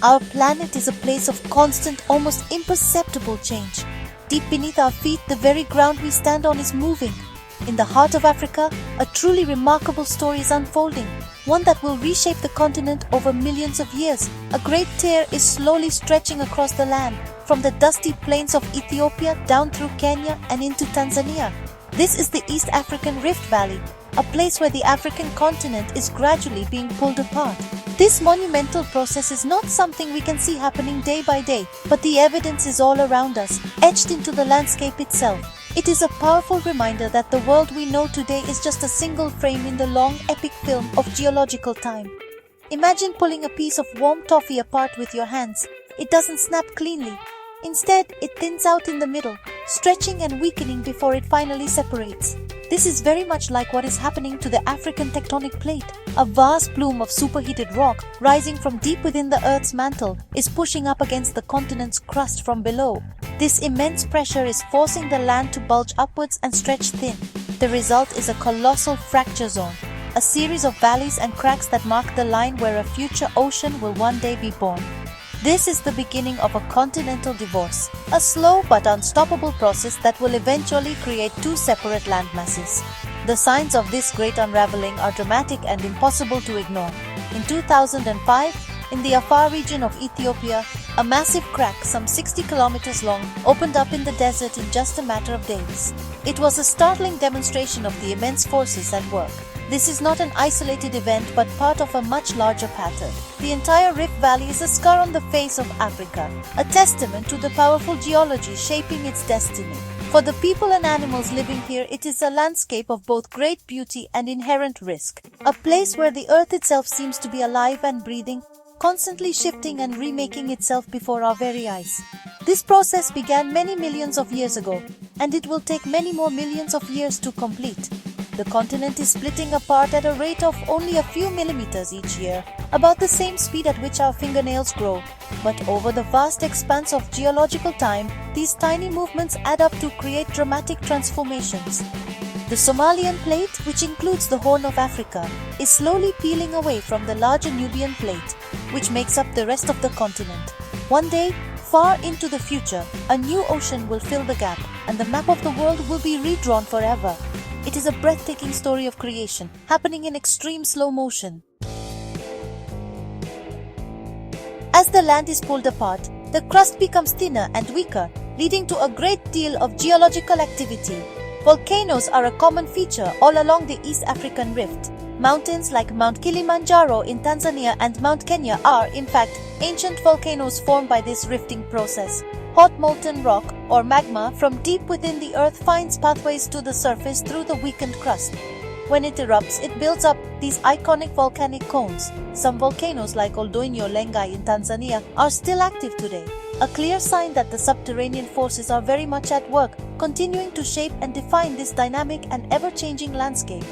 Our planet is a place of constant, almost imperceptible change. Deep beneath our feet, the very ground we stand on is moving. In the heart of Africa, a truly remarkable story is unfolding, one that will reshape the continent over millions of years. A great tear is slowly stretching across the land, from the dusty plains of Ethiopia down through Kenya and into Tanzania. This is the East African Rift Valley, a place where the African continent is gradually being pulled apart. This monumental process is not something we can see happening day by day, but the evidence is all around us, etched into the landscape itself. It is a powerful reminder that the world we know today is just a single frame in the long, epic film of geological time. Imagine pulling a piece of warm toffee apart with your hands. It doesn't snap cleanly. Instead, it thins out in the middle, stretching and weakening before it finally separates. This is very much like what is happening to the African tectonic plate. A vast plume of superheated rock, rising from deep within the Earth's mantle, is pushing up against the continent's crust from below. This immense pressure is forcing the land to bulge upwards and stretch thin. The result is a colossal fracture zone, a series of valleys and cracks that mark the line where a future ocean will one day be born. This is the beginning of a continental divorce, a slow but unstoppable process that will eventually create two separate landmasses. The signs of this great unraveling are dramatic and impossible to ignore. In 2005, in the Afar region of Ethiopia, a massive crack some 60 kilometers long opened up in the desert in just a matter of days. It was a startling demonstration of the immense forces at work. This is not an isolated event but part of a much larger pattern. The entire Rift Valley is a scar on the face of Africa, a testament to the powerful geology shaping its destiny. For the people and animals living here, it is a landscape of both great beauty and inherent risk, a place where the earth itself seems to be alive and breathing, constantly shifting and remaking itself before our very eyes. This process began many millions of years ago, and it will take many more millions of years to complete. The continent is splitting apart at a rate of only a few millimeters each year, about the same speed at which our fingernails grow. But over the vast expanse of geological time, these tiny movements add up to create dramatic transformations. The Somalian plate, which includes the Horn of Africa, is slowly peeling away from the larger Nubian plate, which makes up the rest of the continent. One day, far into the future, a new ocean will fill the gap, and the map of the world will be redrawn forever. It is a breathtaking story of creation, happening in extreme slow motion. As the land is pulled apart, the crust becomes thinner and weaker, leading to a great deal of geological activity. Volcanoes are a common feature all along the East African Rift. Mountains like Mount Kilimanjaro in Tanzania and Mount Kenya are, in fact, ancient volcanoes formed by this rifting process. Hot molten rock, or magma, from deep within the earth finds pathways to the surface through the weakened crust. When it erupts, it builds up these iconic volcanic cones. Some volcanoes like Oldoinyo Lengai in Tanzania are still active today, a clear sign that the subterranean forces are very much at work, continuing to shape and define this dynamic and ever-changing landscape.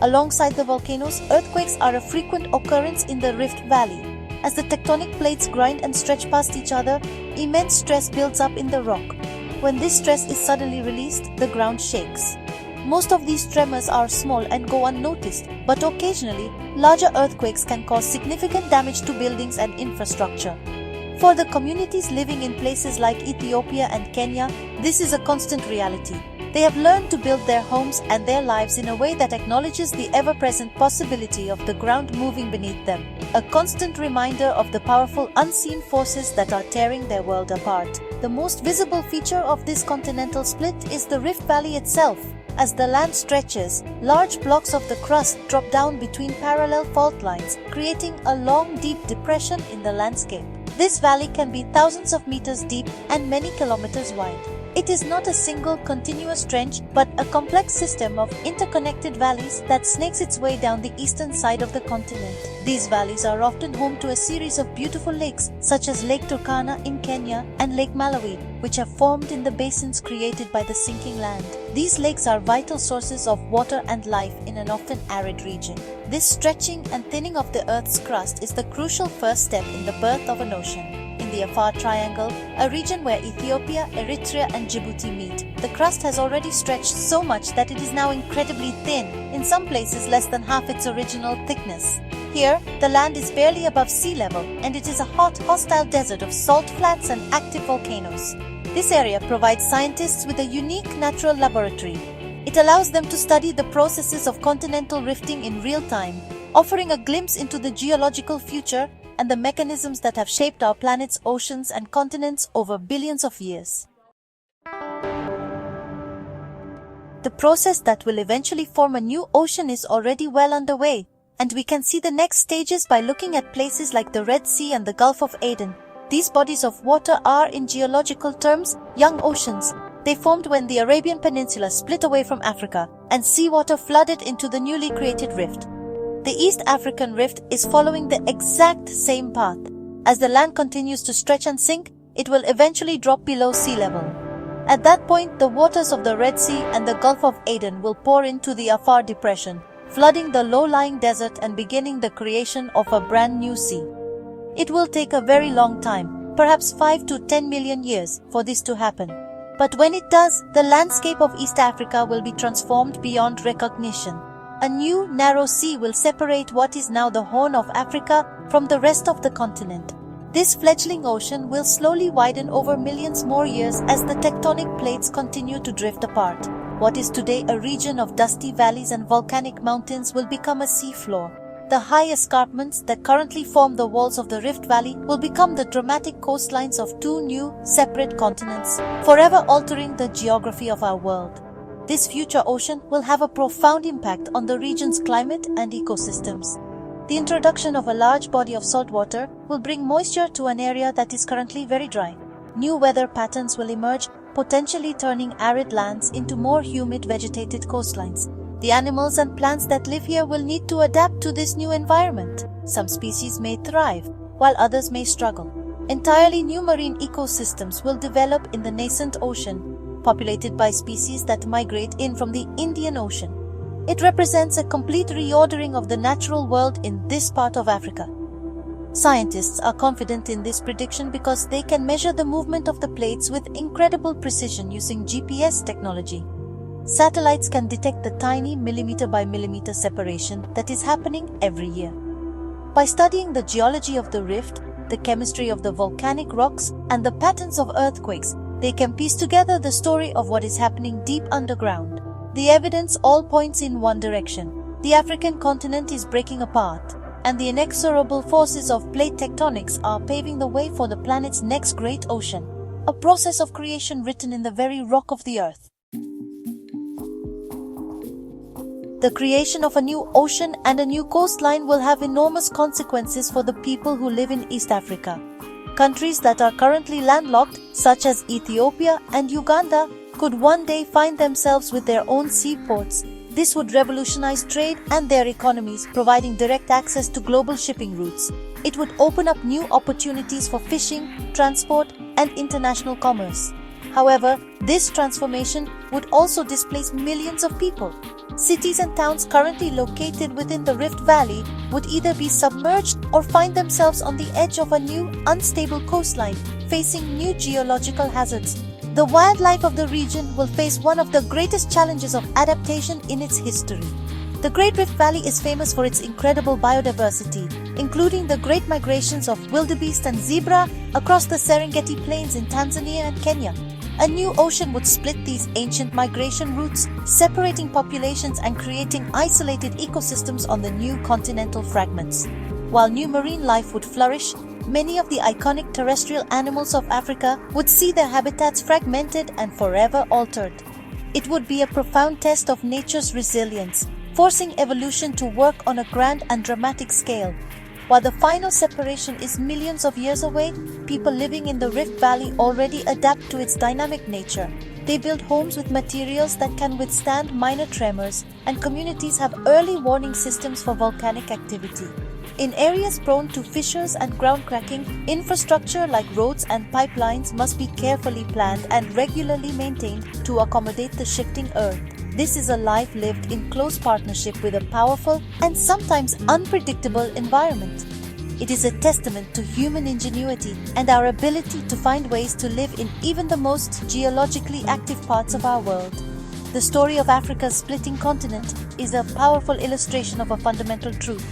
Alongside the volcanoes, earthquakes are a frequent occurrence in the Rift Valley. As the tectonic plates grind and stretch past each other, immense stress builds up in the rock. When this stress is suddenly released, the ground shakes. Most of these tremors are small and go unnoticed, but occasionally, larger earthquakes can cause significant damage to buildings and infrastructure. For the communities living in places like Ethiopia and Kenya, this is a constant reality. They have learned to build their homes and their lives in a way that acknowledges the ever-present possibility of the ground moving beneath them, a constant reminder of the powerful unseen forces that are tearing their world apart. The most visible feature of this continental split is the Rift Valley itself. As the land stretches, large blocks of the crust drop down between parallel fault lines, creating a long, deep depression in the landscape. This valley can be thousands of meters deep and many kilometers wide. It is not a single continuous trench, but a complex system of interconnected valleys that snakes its way down the eastern side of the continent. These valleys are often home to a series of beautiful lakes, such as Lake Turkana in Kenya and Lake Malawi, which have formed in the basins created by the sinking land. These lakes are vital sources of water and life in an often arid region. This stretching and thinning of the Earth's crust is the crucial first step in the birth of an ocean. In the Afar Triangle, a region where Ethiopia, Eritrea and Djibouti meet, the crust has already stretched so much that it is now incredibly thin, in some places less than half its original thickness. Here, the land is barely above sea level and it is a hot, hostile desert of salt flats and active volcanoes. This area provides scientists with a unique natural laboratory. It allows them to study the processes of continental rifting in real time, offering a glimpse into the geological future and the mechanisms that have shaped our planet's oceans and continents over billions of years. The process that will eventually form a new ocean is already well underway, and we can see the next stages by looking at places like the Red Sea and the Gulf of Aden. These bodies of water are, in geological terms, young oceans. They formed when the Arabian Peninsula split away from Africa and seawater flooded into the newly created rift. The East African Rift is following the exact same path. As the land continues to stretch and sink, it will eventually drop below sea level. At that point, the waters of the Red Sea and the Gulf of Aden will pour into the Afar Depression, flooding the low-lying desert and beginning the creation of a brand new sea. It will take a very long time, perhaps 5 to 10 million years, for this to happen. But when it does, the landscape of East Africa will be transformed beyond recognition. A new, narrow sea will separate what is now the Horn of Africa from the rest of the continent. This fledgling ocean will slowly widen over millions more years as the tectonic plates continue to drift apart. What is today a region of dusty valleys and volcanic mountains will become a seafloor. The high escarpments that currently form the walls of the Rift Valley will become the dramatic coastlines of two new, separate continents, forever altering the geography of our world. This future ocean will have a profound impact on the region's climate and ecosystems. The introduction of a large body of salt water will bring moisture to an area that is currently very dry. New weather patterns will emerge, potentially turning arid lands into more humid vegetated coastlines. The animals and plants that live here will need to adapt to this new environment. Some species may thrive, while others may struggle. Entirely new marine ecosystems will develop in the nascent ocean, populated by species that migrate in from the Indian Ocean. It represents a complete reordering of the natural world in this part of Africa. Scientists are confident in this prediction because they can measure the movement of the plates with incredible precision using GPS technology. Satellites can detect the tiny millimeter by millimeter separation that is happening every year. By studying the geology of the rift, the chemistry of the volcanic rocks, and the patterns of earthquakes, they can piece together the story of what is happening deep underground. The evidence all points in one direction. The African continent is breaking apart, and the inexorable forces of plate tectonics are paving the way for the planet's next great ocean, a process of creation written in the very rock of the earth. The creation of a new ocean and a new coastline will have enormous consequences for the people who live in East Africa. Countries that are currently landlocked, such as Ethiopia and Uganda, could one day find themselves with their own seaports. This would revolutionize trade and their economies, providing direct access to global shipping routes. It would open up new opportunities for fishing, transport, and international commerce. However, this transformation would also displace millions of people. Cities and towns currently located within the Rift Valley would either be submerged or find themselves on the edge of a new, unstable coastline, facing new geological hazards. The wildlife of the region will face one of the greatest challenges of adaptation in its history. The Great Rift Valley is famous for its incredible biodiversity, including the great migrations of wildebeest and zebra across the Serengeti Plains in Tanzania and Kenya. A new ocean would split these ancient migration routes, separating populations and creating isolated ecosystems on the new continental fragments. While new marine life would flourish, many of the iconic terrestrial animals of Africa would see their habitats fragmented and forever altered. It would be a profound test of nature's resilience, forcing evolution to work on a grand and dramatic scale. While the final separation is millions of years away, people living in the Rift Valley already adapt to its dynamic nature. They build homes with materials that can withstand minor tremors, and communities have early warning systems for volcanic activity. In areas prone to fissures and ground cracking, infrastructure like roads and pipelines must be carefully planned and regularly maintained to accommodate the shifting earth. This is a life lived in close partnership with a powerful and sometimes unpredictable environment. It is a testament to human ingenuity and our ability to find ways to live in even the most geologically active parts of our world. The story of Africa's splitting continent is a powerful illustration of a fundamental truth.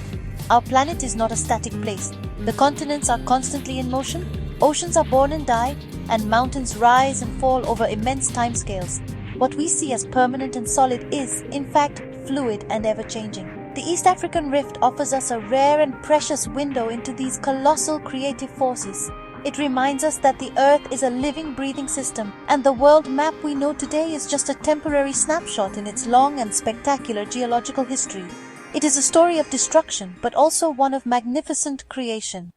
Our planet is not a static place. The continents are constantly in motion, oceans are born and die, and mountains rise and fall over immense timescales. What we see as permanent and solid is, in fact, fluid and ever-changing. The East African Rift offers us a rare and precious window into these colossal creative forces. It reminds us that the Earth is a living, breathing system, and the world map we know today is just a temporary snapshot in its long and spectacular geological history. It is a story of destruction, but also one of magnificent creation.